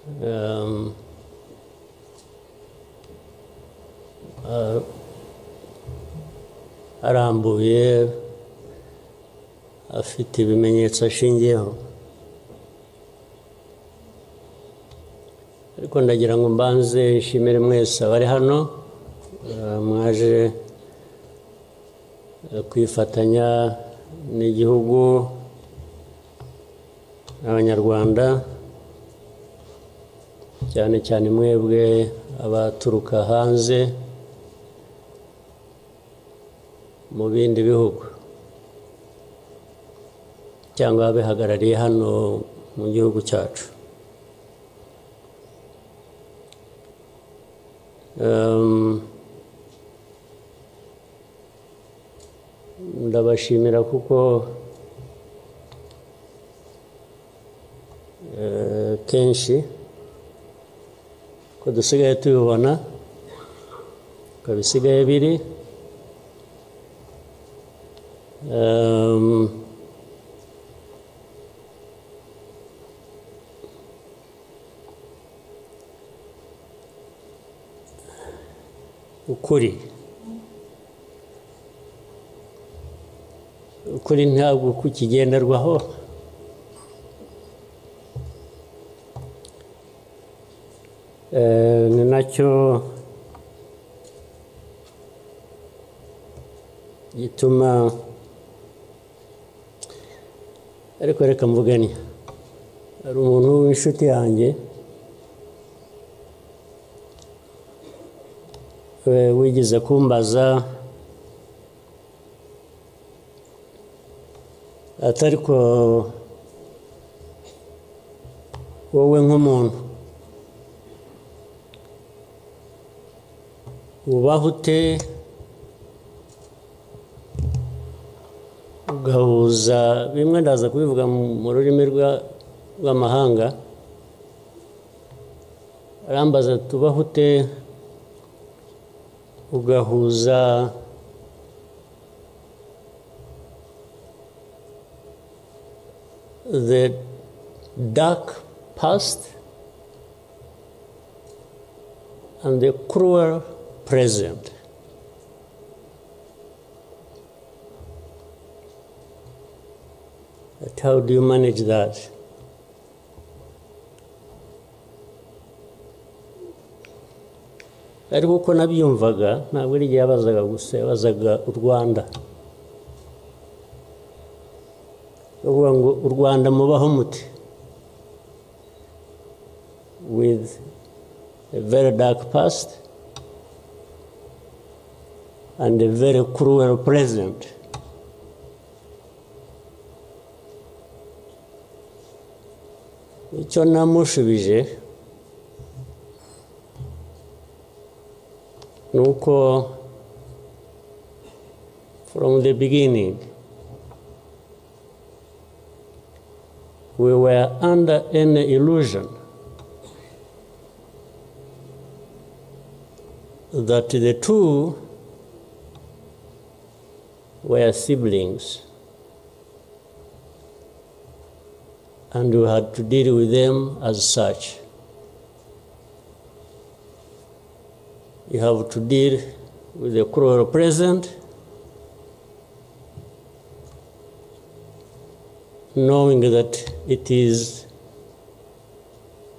um, arambuye afite ibimenyetso ashingiyeho, ariko ndagira ngo mbanze nshimire mwese abari hano mwaje kwifatanya n'igihugu n'Abanyarwanda, cyane cyane mwebwe abaturuka hanze mu bindi bihugu cyangwa abihagarariye hano mu gihugu cyacu. Ndabashimira kuko kenshi ko dusigaye tubibona ko bisigaye biri, ukuri ntabwo kukigenderwaho, ni nacyo gituma, ariko reka mvugane, hari umuntu w'inshuti yanjye wigeze kumbaza ati ariko wowe nk'umuntu ubaho ute ugahuza bimwe, ndaza kubivuga mu rurimi rw'amahanga, arambaza tubaho ute ugahuza the dark past and the cruel present. But how do you manage that? Ariko uko nabyumvaga ntabwo ari igihe yabazaga gusa, yabazaga u Rwanda, bavuga ngo u Rwanda mubaho muti, with a very dark past and a very cruel present. Icyo namushubije nuko from the beginning we were under an illusion that the two were siblings and we had to deal with them as such. You have to deal with the cruel present, knowing that it is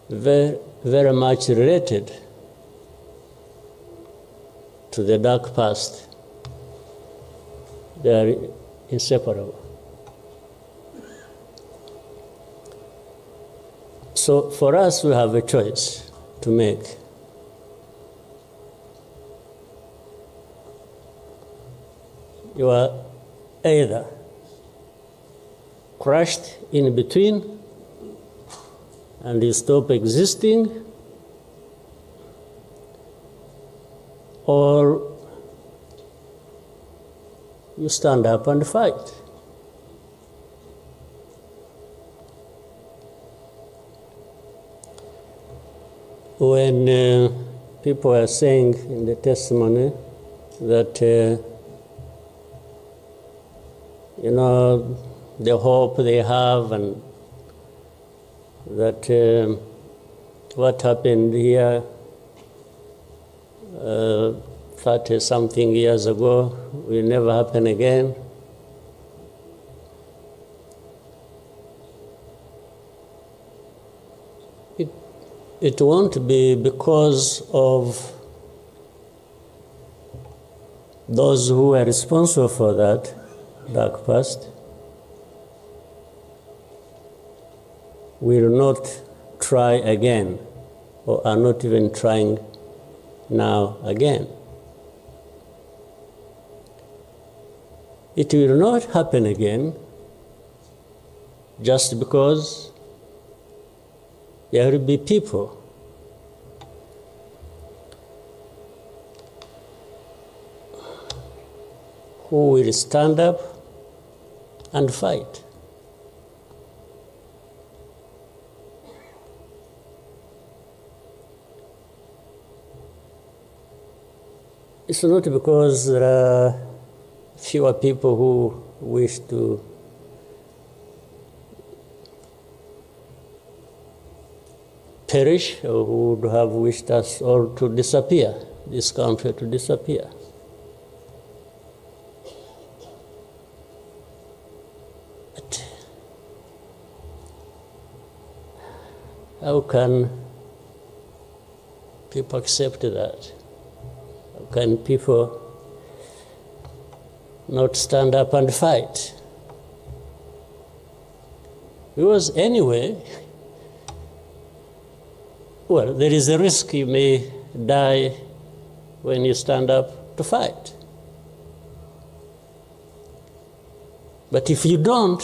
very, very much related to the dark past. They are inseparable. So for us, we have a choice to make. You are either crushed in between and you stop existing, or you stand up and fight. When people are saying in the testimony that you know, the hope they have and that what happened here 30-something years ago will never happen again. It won't be because of those who are responsible for that dark past will not try again, or are not even trying now again. It will not happen again just because there will be people who will stand up and fight. It's not because there are fewer people who wish to perish or who would have wished us all to disappear, this country to disappear. But how can people accept that? How can people not stand up and fight? Because anyway, well, there is a risk you may die when you stand up to fight. But if you don't,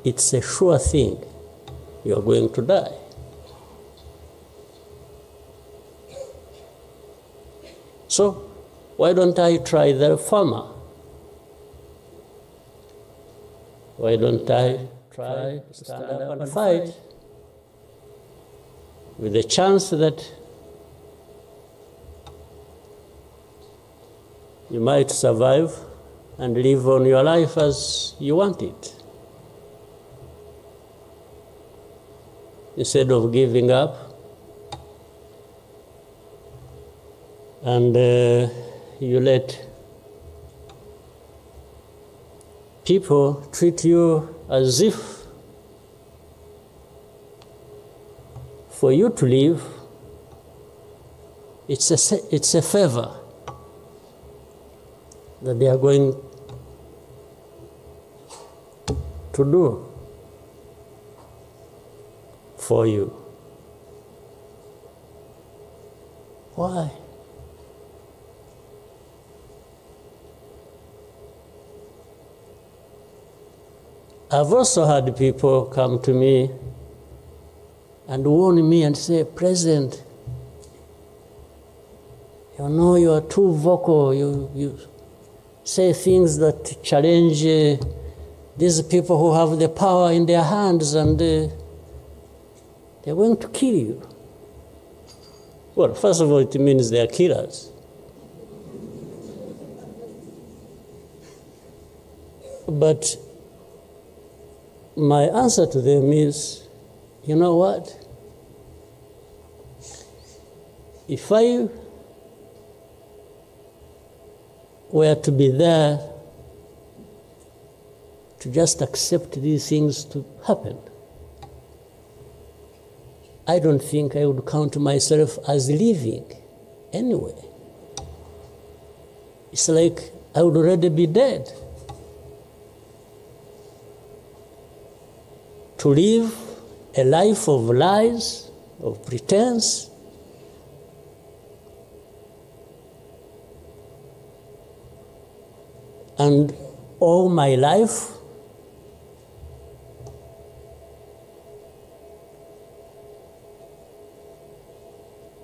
it's a sure thing you're going to die. So why don't I try the farmer? Why don't I try to stand up and fight with the chance that you might survive and live on your life as you want it, instead of giving up and you let people treat you as if for you to live, it's a favor that they are going to do for you. Why? I've also had people come to me and warn me and say, President, you know you are too vocal, you say things that challenge these people who have the power in their hands, and they're going to kill you. Well, first of all, it means they are killers. But my answer to them is, you know what? If I were to be there to just accept these things to happen, I don't think I would count myself as living anyway. It's like I would already be dead. To live a life of lies, of pretense, and all my life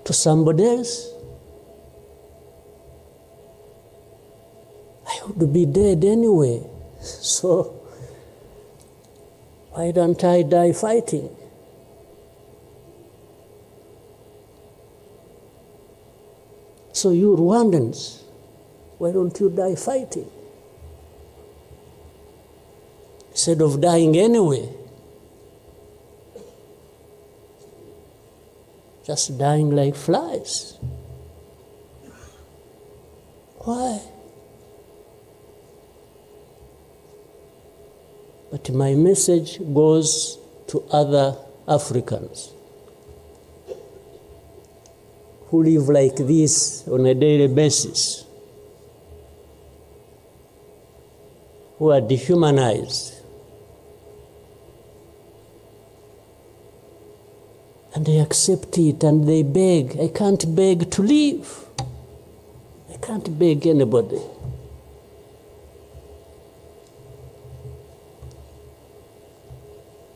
to somebody else, I would be dead anyway. So why don't I die fighting? So you Rwandans, why don't you die fighting? Instead of dying anyway. Just dying like flies. Why? But my message goes to other Africans who live like this on a daily basis, who are dehumanized. And they accept it and they beg. I can't beg to live. I can't beg anybody.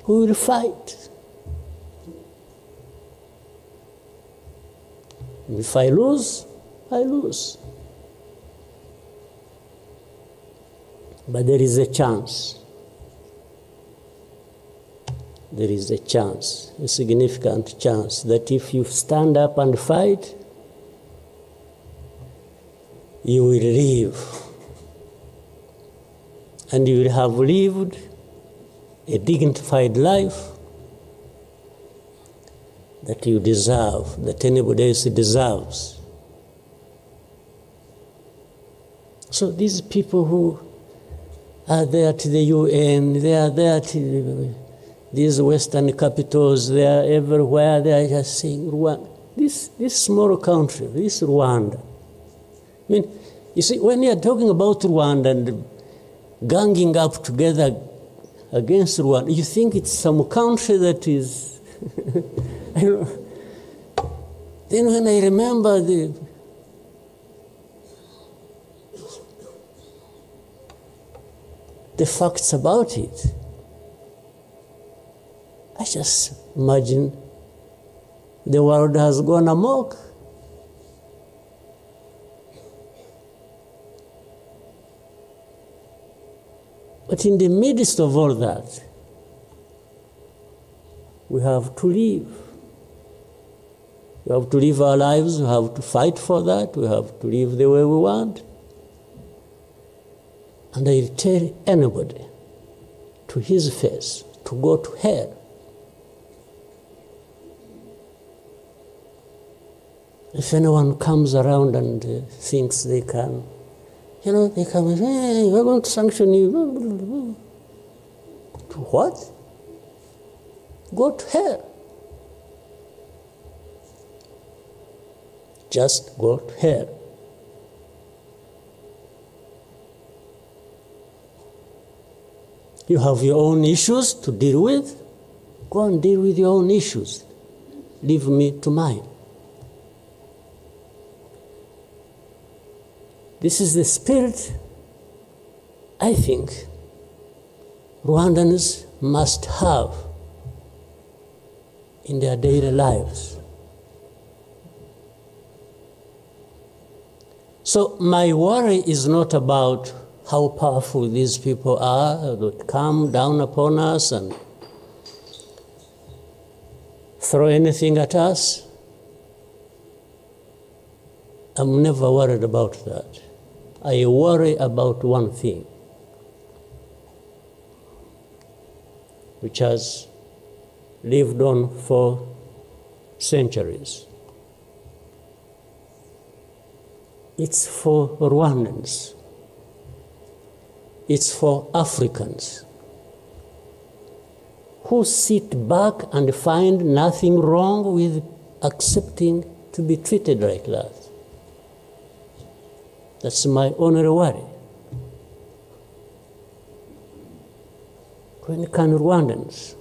Who will fight? If I lose, I lose. But there is a chance. There is a chance, a significant chance, that if you stand up and fight, you will live. And you will have lived a dignified life that you deserve, that anybody else deserves. So these people who are there to the UN, they are there to these Western capitals, they are everywhere, they are just saying, Rwanda. This small country, this Rwanda. I mean, you see, when you are talking about Rwanda and ganging up together against Rwanda, you think it's some country that is... I don't know. Then when I remember the facts about it, I just imagine the world has gone amok. But in the midst of all that, we have to live. We have to live our lives, we have to fight for that, we have to live the way we want. And I tell anybody to his face to go to hell. If anyone comes around and thinks they can, they come and say, hey, we're going to sanction you. To what? Go to hell. Just go to hell. You have your own issues to deal with. Go and deal with your own issues. Leave me to mine. This is the spirit, I think, Rwandans must have in their daily lives. So my worry is not about how powerful these people are that come down upon us and throw anything at us. I'm never worried about that. I worry about one thing, which has lived on for centuries. It's for Rwandans. It's for Africans who sit back and find nothing wrong with accepting to be treated like that. That's my only worry. When can Rwandans,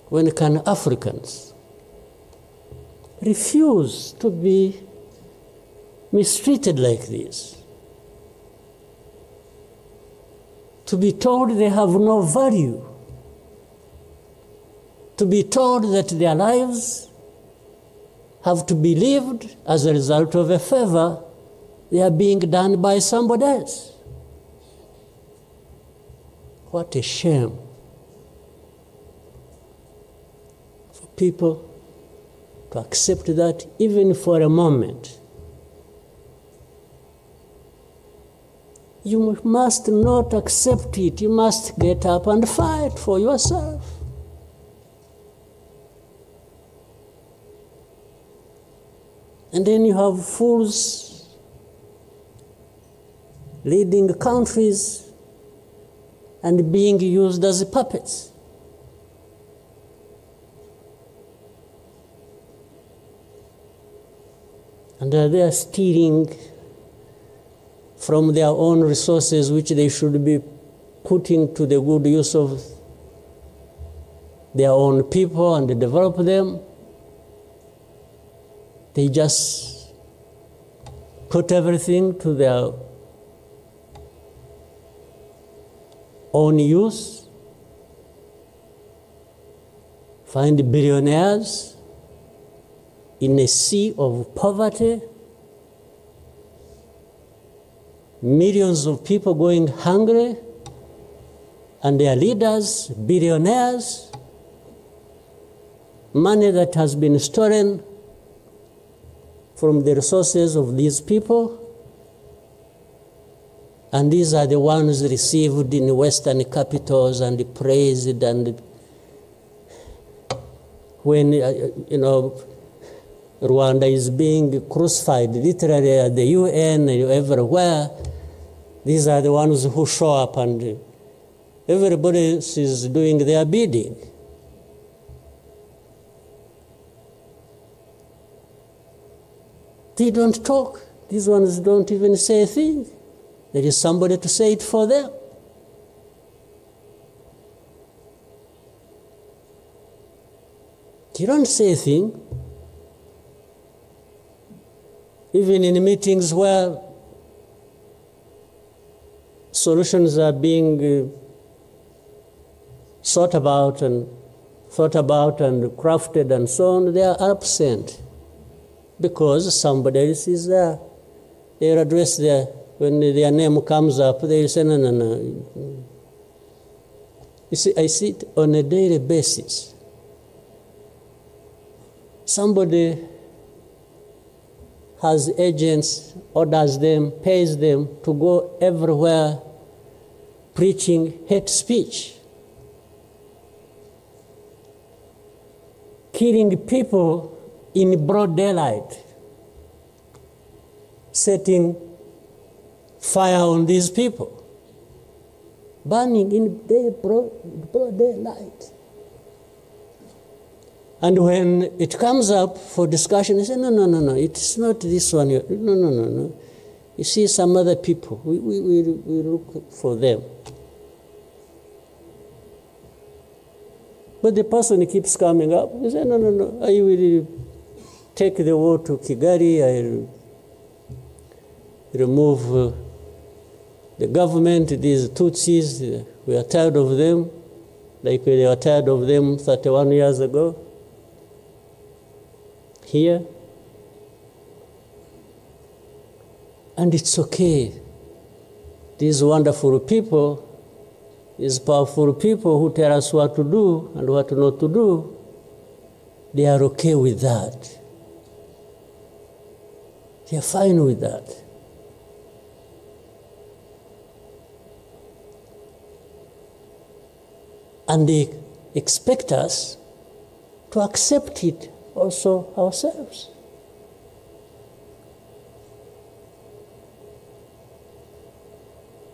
when can Africans refuse to be mistreated like this? To be told they have no value, to be told that their lives have to be lived as a result of a favor they are being done by somebody else. What a shame for people to accept that even for a moment. You must not accept it. You must get up and fight for yourself. And then you have fools leading countries and being used as puppets. And they are stealing from their own resources, which they should be putting to the good use of their own people and develop them. They just put everything to their own use, find billionaires in a sea of poverty, millions of people going hungry, and their leaders, billionaires, money that has been stolen from the resources of these people, and these are the ones received in Western capitals and praised, and when, Rwanda is being crucified literally at the UN and everywhere, these are the ones who show up and everybody is doing their bidding. They don't talk. These ones don't even say a thing. There is somebody to say it for them. You don't say a thing. Even in meetings where solutions are being thought about and crafted and so on, they are absent because somebody else is there. They will address when their name comes up, they will say, no. You see, I see it on a daily basis. Somebody has agents, orders them, pays them to go everywhere preaching hate speech, killing people in broad daylight, setting fire on these people, burning in broad daylight. And when it comes up for discussion, they say, no, it's not this one. No. You see some other people, we look for them. But the person keeps coming up. He says, no, I will take the war to Kigali, I will remove the government, these Tutsis, we are tired of them, like we were tired of them 31 years ago. Here. And it's okay. These wonderful people, these powerful people who tell us what to do and what not to do, they are okay with that. They are fine with that. And they expect us to accept it also ourselves.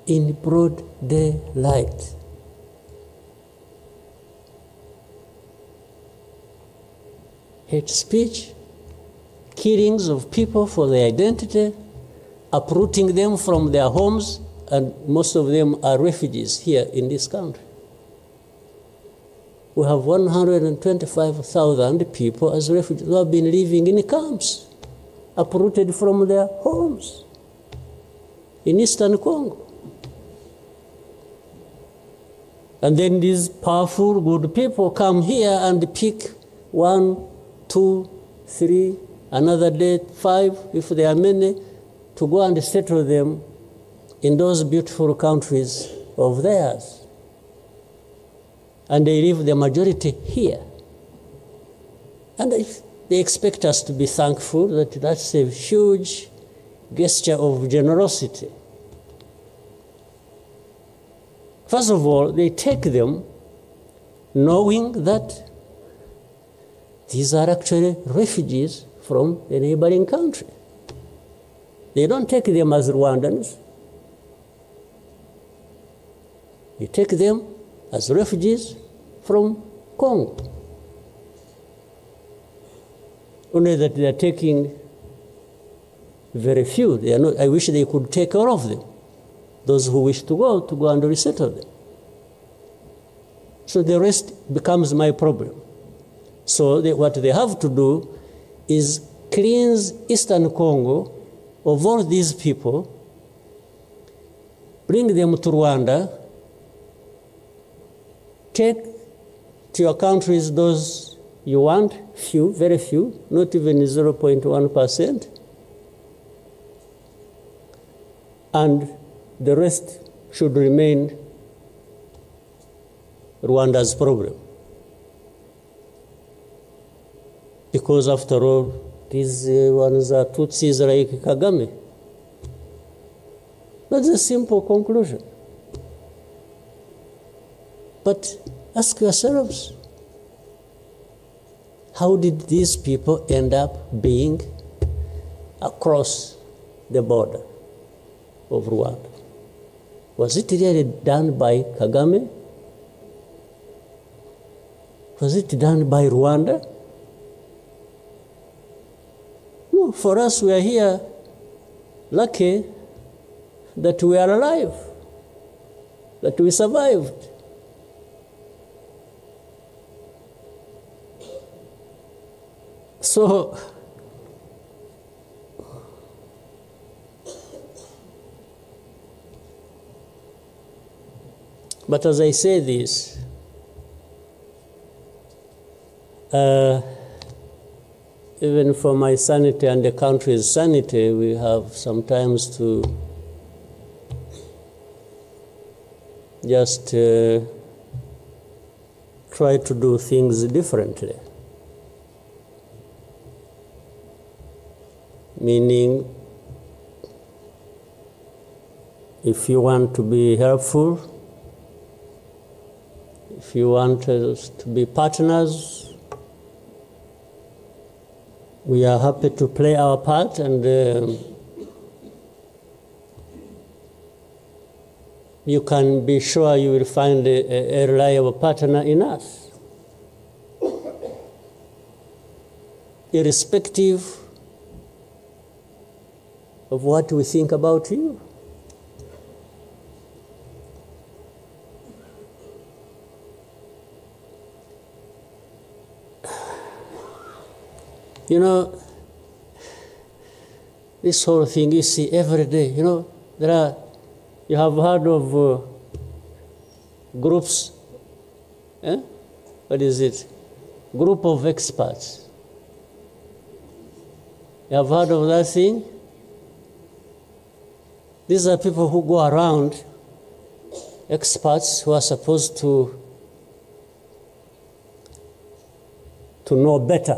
In broad daylight. Hate speech, killings of people for their identity, uprooting them from their homes, and most of them are refugees here in this country. We have 125,000 people as refugees who have been living in camps, uprooted from their homes in Eastern Congo. And then these powerful, good people come here and pick 1, 2, 3, another day 5, if there are many, to go and settle them in those beautiful countries of theirs. And they leave the majority here. And they expect us to be thankful that that's a huge gesture of generosity. First of all, they take them knowing that these are actually refugees from a neighboring country. They don't take them as Rwandans. You take them as refugees from Congo. Only that they are taking very few. They are not, I wish they could take all of them. Those who wish to go and resettle them. So the rest becomes my problem. So what they have to do is cleanse Eastern Congo of all these people, bring them to Rwanda, take to your countries those you want, few, very few, not even 0.1%, and the rest should remain Rwanda's problem. Because after all, these ones are Tutsis like Kagame. That's a simple conclusion. But ask yourselves, how did these people end up being across the border of Rwanda? Was it really done by Kagame? Was it done by Rwanda? No, for us, we are here lucky that we are alive, that we survived. So, but as I say this, even for my sanity and the country's sanity, we have sometimes to just try to do things differently. Meaning, if you want to be helpful, if you want us to be partners, we are happy to play our part, and you can be sure you will find a reliable partner in us. Irrespective of what we think about you. You know, this whole thing you see every day, you know, you have heard of groups, what is it? Group of experts. You have heard of that thing? These are people who go around, experts who are supposed to know better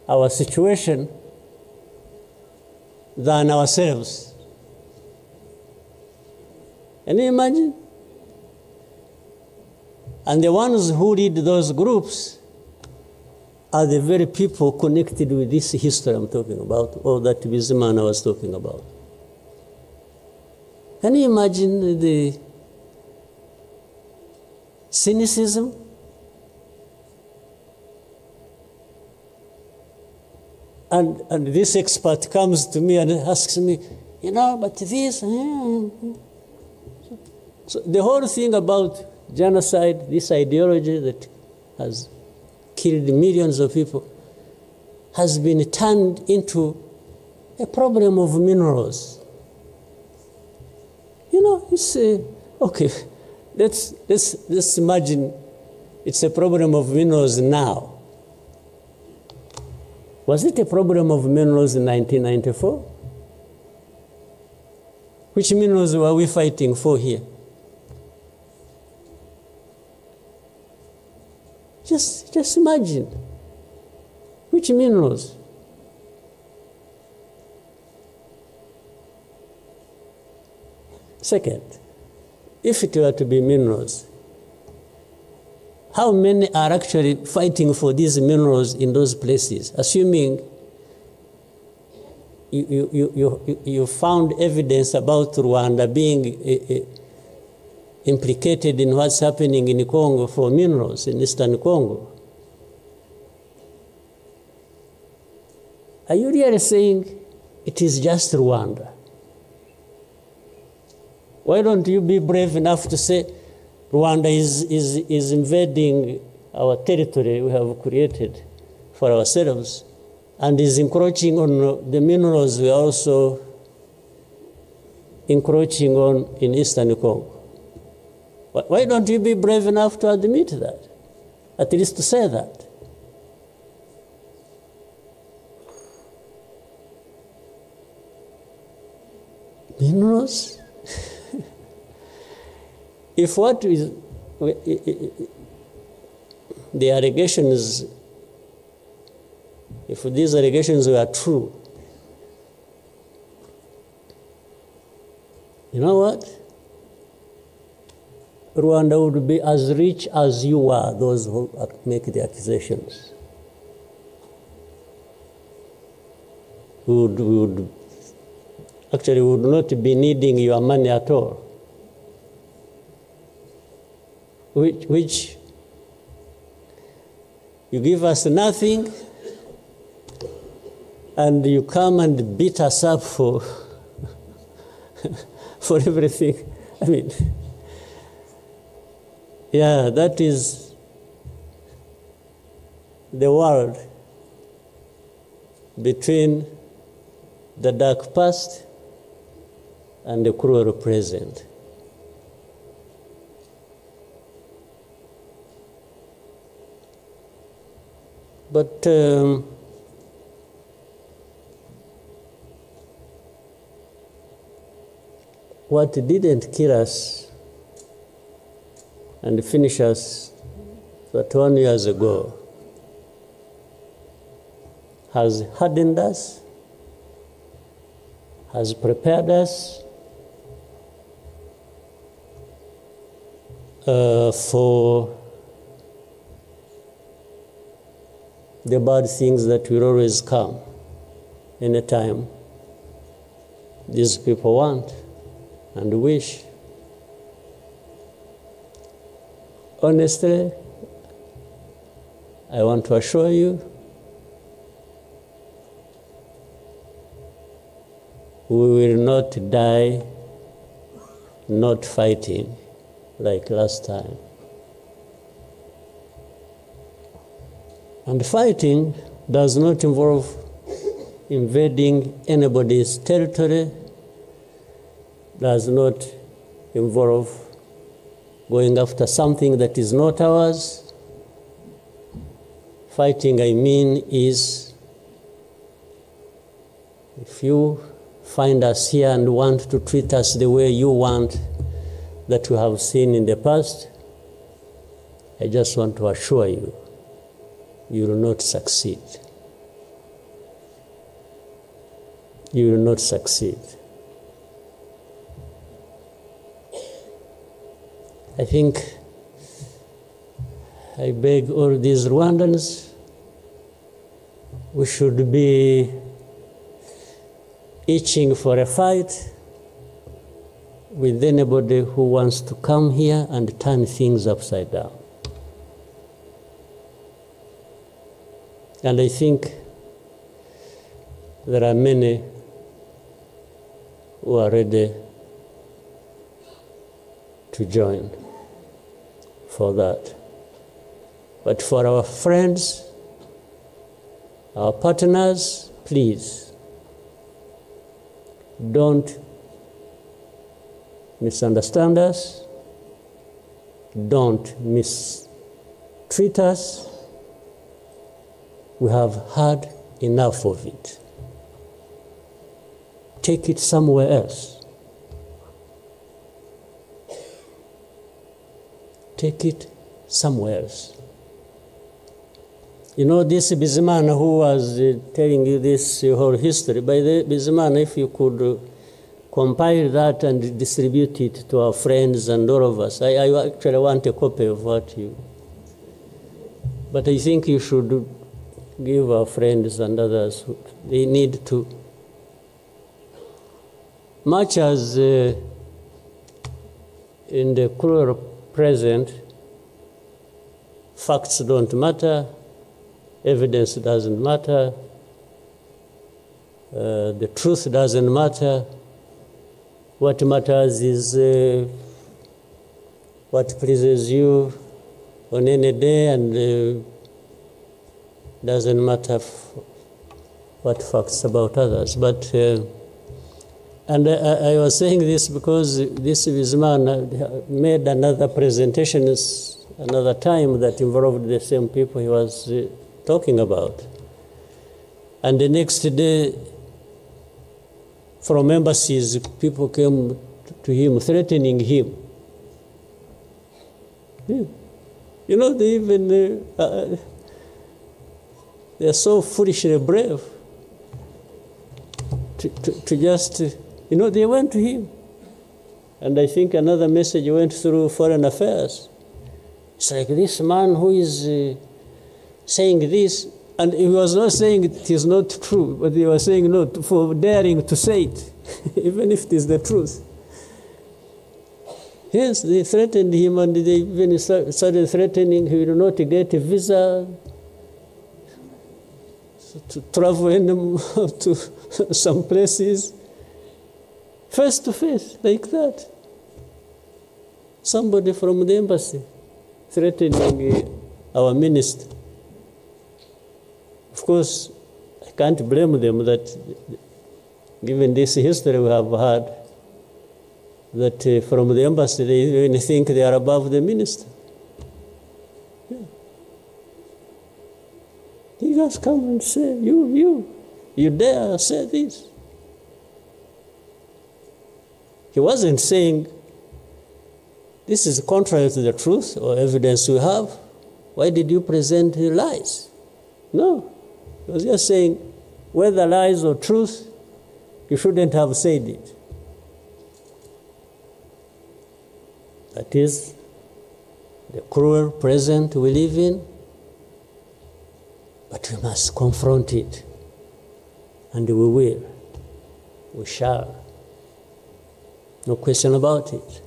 our situation than ourselves. Can you imagine? And the ones who lead those groups are the very people connected with this history I'm talking about, or that Bizimana was talking about. Can you imagine the cynicism? And this expert comes to me and asks me, you know, but this... So the whole thing about genocide, this ideology that has killed millions of people, has been turned into a problem of minerals. You know, it's okay. Let's imagine it's a problem of minerals now. Was it a problem of minerals in 1994? Which minerals were we fighting for here? Just imagine. Which minerals? Second, if it were to be minerals, how many are actually fighting for these minerals in those places, assuming you found evidence about Rwanda being implicated in what's happening in Congo for minerals in Eastern Congo? Are you really saying it is just Rwanda? Why don't you be brave enough to say Rwanda is invading our territory we have created for ourselves and is encroaching on the minerals we are also encroaching on in Eastern Congo? Why don't you be brave enough to admit that? At least to say that. Minerals? If what is the allegations, if these allegations were true, you know what? Rwanda would be as rich as you are, those who make the accusations. We would not be needing your money at all. Which you give us nothing and you come and beat us up for for everything. I mean, yeah, that is the world between the dark past and the cruel present. But what didn't kill us and finish us 21 years ago has hardened us, has prepared us for the bad things that will always come anytime these people want and wish. Honestly, I want to assure you, we will not die not fighting like last time. And fighting does not involve invading anybody's territory, does not involve going after something that is not ours. Fighting, I mean, is if you find us here and want to treat us the way you want that we have seen in the past, I just want to assure you, you will not succeed. You will not succeed. I think I beg all these Rwandans, we should be itching for a fight with anybody who wants to come here and turn things upside down. And I think there are many who are ready to join for that. But for our friends, our partners, please, don't misunderstand us, don't mistreat us. We have had enough of it. Take it somewhere else. Take it somewhere else. You know, this Bizimana who was telling you this whole history, by the Bizimana, if you could compile that and distribute it to our friends and all of us. I actually want a copy of what you... But I think you should give our friends and others, they need to... Much as in the cruel present, facts don't matter, evidence doesn't matter, the truth doesn't matter. What matters is what pleases you on any day, and doesn't matter what facts about others. But and I was saying this because this man made another presentation another time that involved the same people he was talking about. And the next day, from embassies, people came to him, threatening him. Yeah. You know, they even, they're so foolishly brave to just, you know, they went to him. And I think another message went through Foreign Affairs. It's like this man who is saying this, and he was not saying it is not true, but he was saying no for daring to say it, even if it is the truth. Yes, they threatened him, and they even started threatening he will not get a visa to travel to some places, face to face, like that. Somebody from the embassy threatening our minister. Of course, I can't blame them that, given this history we have had, that from the embassy they even think they are above the minister. Yeah. He just come and say, you dare say this. He wasn't saying, this is contrary to the truth or evidence we have. Why did you present lies? No. He was just saying, whether lies or truth, you shouldn't have said it. That is the cruel present we live in, but we must confront it. And we will. We shall. No question about it.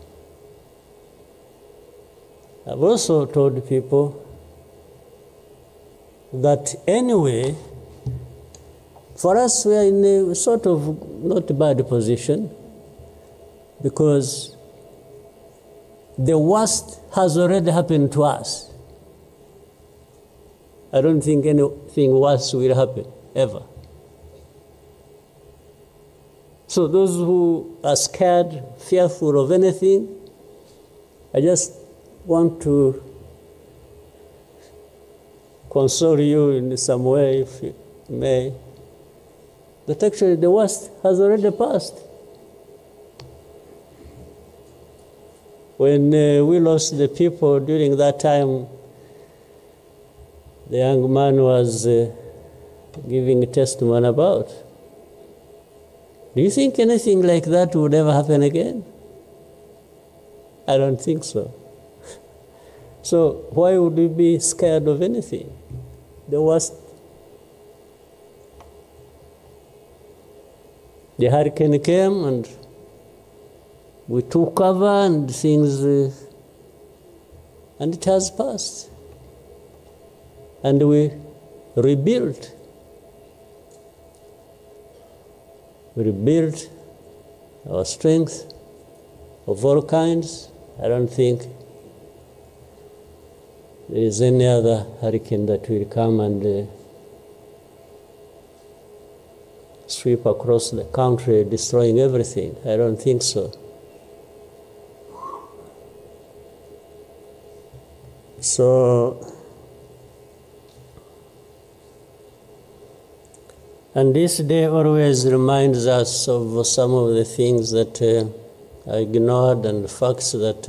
I've also told people that anyway, for us, we are in a sort of not bad position, because the worst has already happened to us. I don't think anything worse will happen, ever. So those who are scared, fearful of anything, I just want to console you in some way, if you may, that actually the worst has already passed. When we lost the people during that time, the young man was giving a testimony about. Do you think anything like that would ever happen again? I don't think so. So why would we be scared of anything? The worst. The hurricane came and we took cover and things, and it has passed. And we rebuilt. We rebuilt our strength of all kinds. I don't think there is any other hurricane that will come and sweep across the country, destroying everything. I don't think so. So, and this day always reminds us of some of the things that I ignored and facts that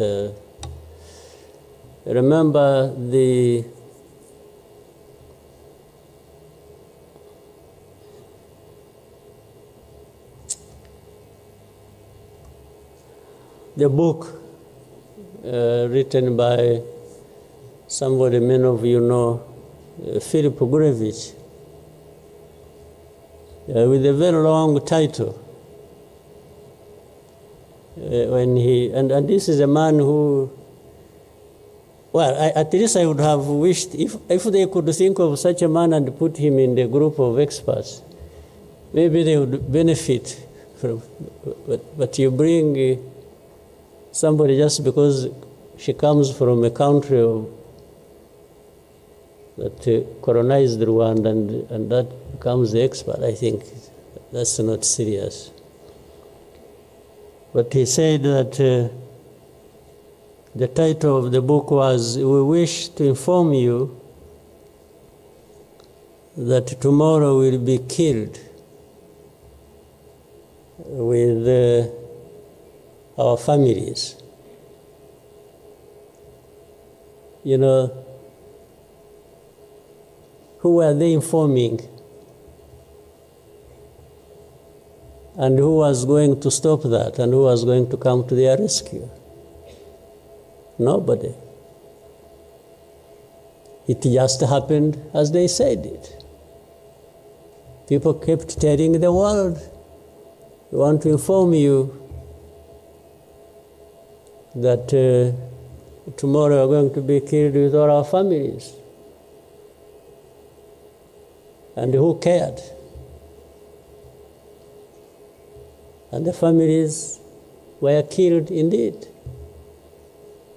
remember the the book written by somebody many of you know, Philip Gurevich, with a very long title. When he and this is a man who, well, at least I would have wished if they could think of such a man and put him in the group of experts, maybe they would benefit from. But you bring somebody just because she comes from a country that colonized Rwanda and that becomes the expert. I think that's not serious. But he said that the title of the book was, "We wish to inform you that tomorrow will be killed with our families." You know, who were they informing? And who was going to stop that? And who was going to come to their rescue? Nobody. It just happened as they said it. People kept telling the world, "We want to inform you that tomorrow we're going to be killed with all our families." And who cared? And the families were killed indeed,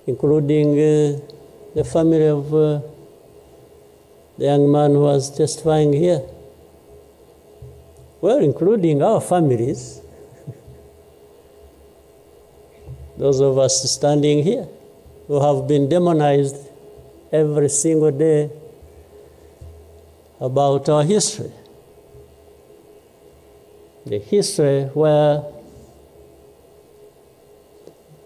including the family of the young man who was testifying here. Well, including our families, those of us standing here, who have been demonized every single day about our history. The history where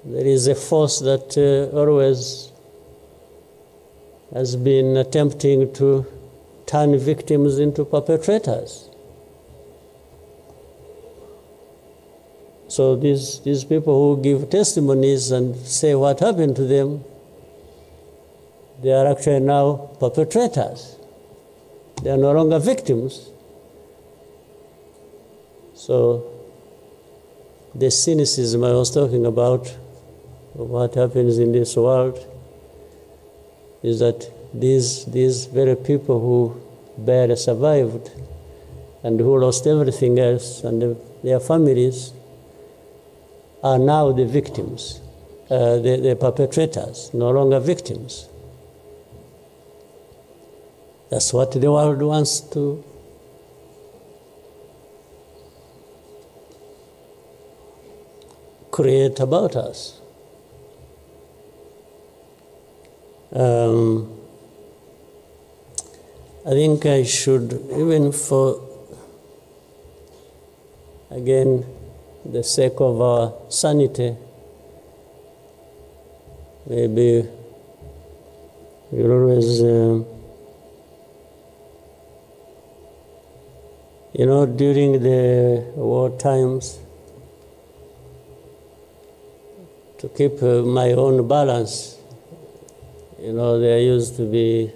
there is a force that always has been attempting to turn victims into perpetrators. So these people who give testimonies and say what happened to them, they are actually now perpetrators. They are no longer victims. So the cynicism I was talking about of what happens in this world is that these very people who barely survived and who lost everything else and their families are now the victims, the perpetrators, no longer victims. That's what the world wants to create about us. I think I should, even for, again, the sake of our sanity, maybe we'll always, during the war times, to keep my own balance, there used to be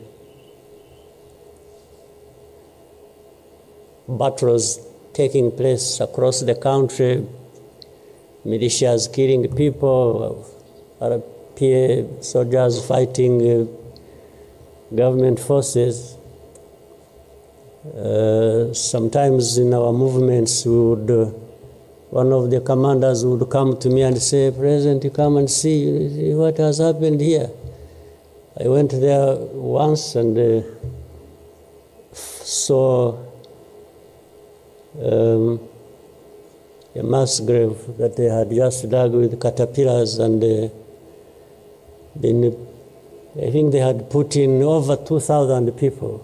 battles taking place across the country, militias killing people, RPA soldiers fighting government forces. Sometimes in our movements, one of the commanders would come to me and say, "President, you come and see what has happened here." I went there once and saw a mass grave that they had just dug with caterpillars, and I think they had put in over 2,000 people.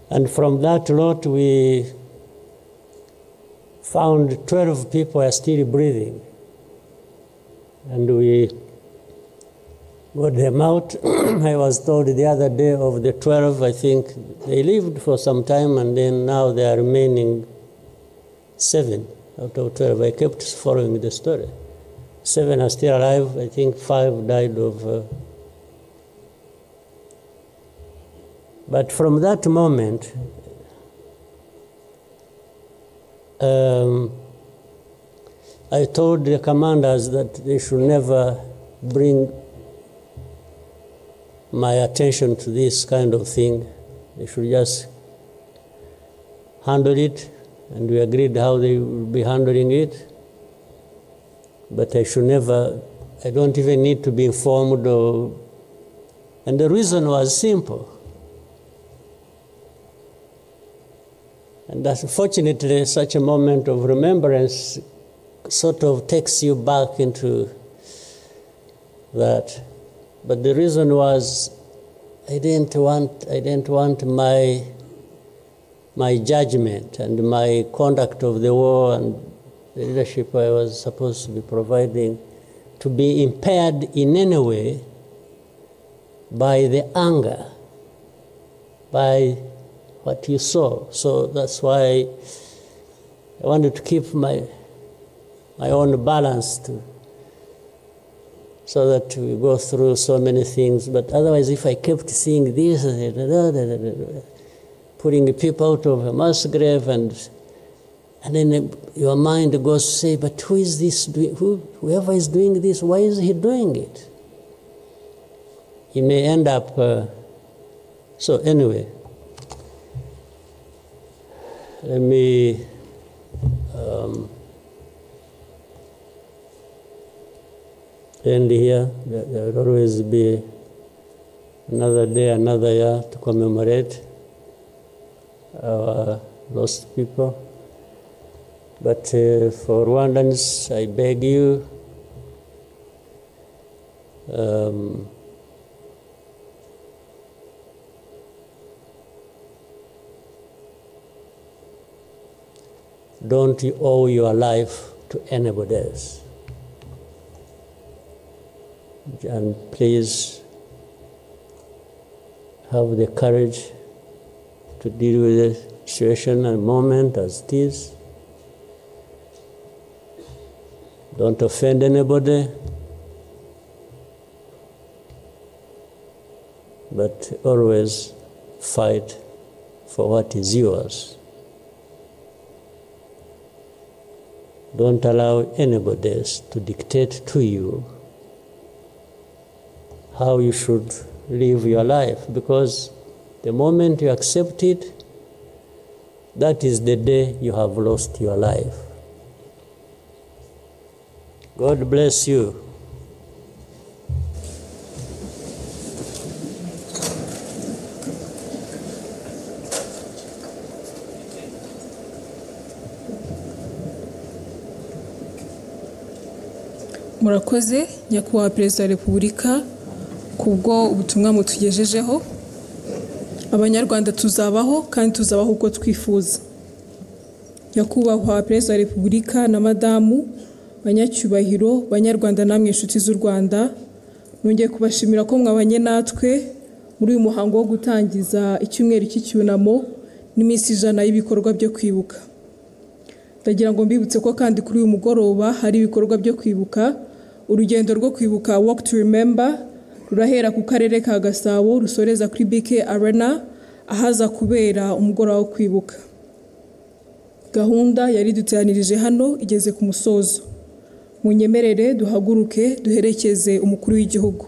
And from that lot, we found 12 people are still breathing. And we got them out. I was told the other day of the 12, I think they lived for some time, and then now there are remaining 7 out of 12. I kept following the story. 7 are still alive. I think 5 died of... But from that moment, I told the commanders that they should never bring my attention to this kind of thing. They should just handle it, and we agreed how they would be handling it. But I should never, I don't even need to be informed or, and the reason was simple. And unfortunately, such a moment of remembrance sort of takes you back into that. But the reason was I didn't want my judgment and my conduct of the war and the leadership I was supposed to be providing to be impaired in any way by the anger, by what you saw. So that's why I wanted to keep my own balance so that we go through so many things. But otherwise, if I kept seeing this, putting people out of a mass grave, and then your mind goes to say, but who is this doing? Whoever is doing this, why is he doing it? He may end up... so anyway, let me... end here. There will always be another day, another year to commemorate our lost people. But for Rwandans, I beg you, don't owe your life to anybody else. And please have the courage to deal with the situation and moment as it is. Don't offend anybody, but always fight for what is yours. Don't allow anybody else to dictate to you how you should live your life, because the moment you accept it, that is the day you have lost your life. God bless you. Murakoze nyakubahwa Perezida wa Repubulika kubwo ubutumwa mutugejejeho. Abanyarwanda tuzabaho kandi tuzabaho uko twifuza. Nyakubahwa Perezida wa Repubulika na Madamu, banyacyubahiro, Banyarwanda namwe inshuti z'u Rwanda, nongeye kubashimira ko mwabanye natwe muri uyu muhango wo gutangiza icyumweru cy'icyunamo n'iminsi 100 y'ibikorwa byo kwibuka. Ndagira ngo mbibutse ko kandi kuri uyu mugoroba hari ibikorwa byo kwibuka. Urugendo rwo kwibuka Walk to Remember rurahera ku karere ka Gasabo rusoreza kuri BK Arena ahaza kubera umugoroba wo kwibuka. Gahunda yari duteranirije hano igeze ku musozo. Munyemerere duhaguruke duherekeze umukuru w'igihugu.